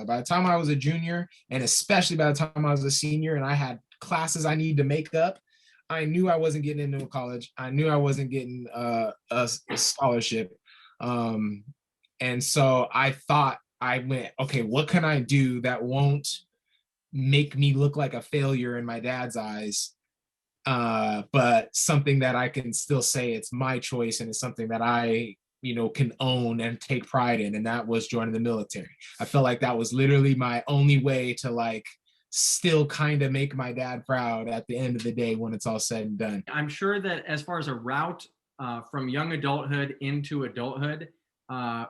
By the time I was a junior, and especially by the time I was a senior and I had classes I need to make up, I knew I wasn't getting into a college. I knew I wasn't getting a scholarship. Um, and so I thought, I went, okay, what can I do that won't make me look like a failure in my dad's eyes? But something that I can still say it's my choice and it's something that I, can own and take pride in. And that was joining the military. I felt like that was literally my only way to like still kind of make my dad proud at the end of the day when it's all said and done. I'm sure that as far as a route from young adulthood into adulthood uh,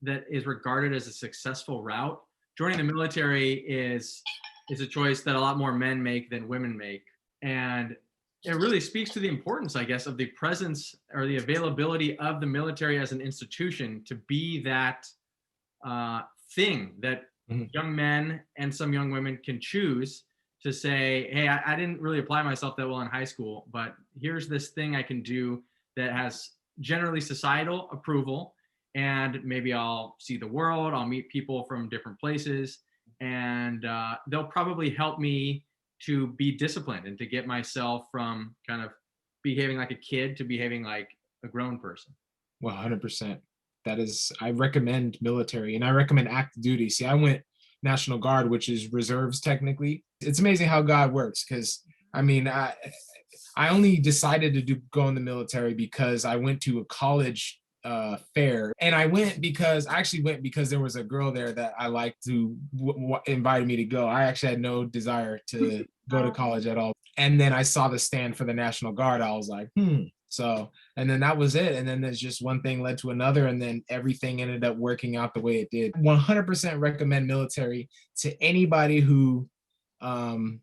that is regarded as a successful route, joining the military is a choice that a lot more men make than women make, and it really speaks to the importance, I guess, of the presence or the availability of the military as an institution to be that uh, thing that Mhm. young men and some young women can choose to say, hey, I didn't really apply myself that well in high school, but here's this thing I can do that has generally societal approval. And maybe I'll see the world, I'll meet people from different places, and they'll probably help me to be disciplined and to get myself from kind of behaving like a kid to behaving like a grown person. 100%. That is, I recommend military and I recommend active duty. See, I went National Guard, which is reserves technically. It's amazing how God works because I mean, I only decided to go in the military because I went to a college fair, and I actually went because there was a girl there that I liked who invited me to go. I actually had no desire to go to college at all, and then I saw the stand for the National Guard. I was like, so, and then that was it. And then there's just one thing led to another. And then everything ended up working out the way it did. 100% recommend military to anybody who um,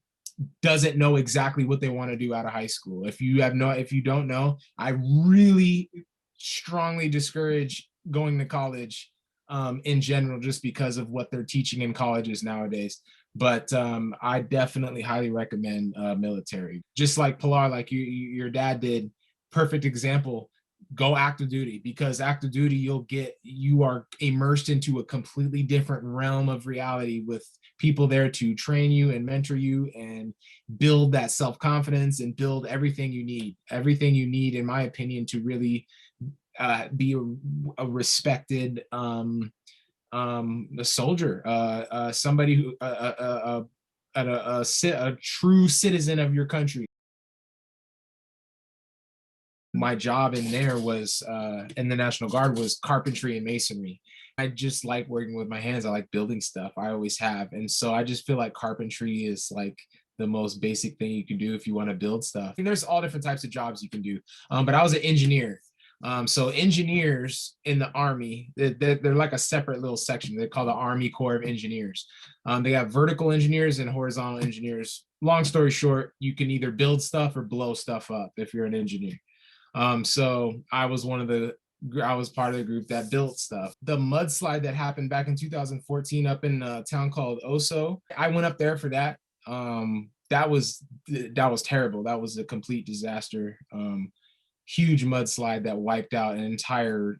doesn't know exactly what they want to do out of high school. If you don't know, I really strongly discourage going to college in general, just because of what they're teaching in colleges nowadays. But I definitely highly recommend military. Just like Pilar, like your dad did, perfect example. Go active duty, because active duty you are immersed into a completely different realm of reality with people there to train you and mentor you and build that self-confidence and build everything you need, in my opinion, to really be a respected a soldier, somebody who a true citizen of your country. My job in there was in the National Guard was carpentry and masonry. I just like working with my hands. I like building stuff. I always have. And so I just feel like carpentry is like the most basic thing you can do if you want to build stuff. I mean, there's all different types of jobs you can do. But I was an engineer. So engineers in the Army, they're like a separate little section. They're called the Army Corps of Engineers. They have vertical engineers and horizontal engineers. Long story short, you can either build stuff or blow stuff up if you're an engineer. So I was part of the group that built stuff. The mudslide that happened back in 2014 up in a town called Oso, I went up there for that. That was terrible. That was a complete disaster. Huge mudslide that wiped out an entire,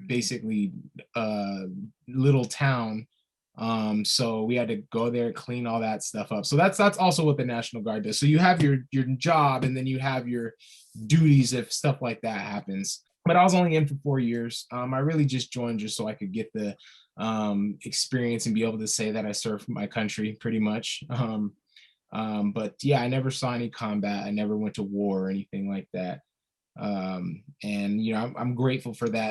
basically, uh, little town. So we had to go there, clean all that stuff up. So that's also what the National Guard does. So you have your job, and then you have your duties if stuff like that happens. But I was only in for 4 years. I really just joined just so I could get the experience and be able to say that I served my country pretty much. But yeah, I never saw any combat. I never went to war or anything like that. And I'm grateful for that.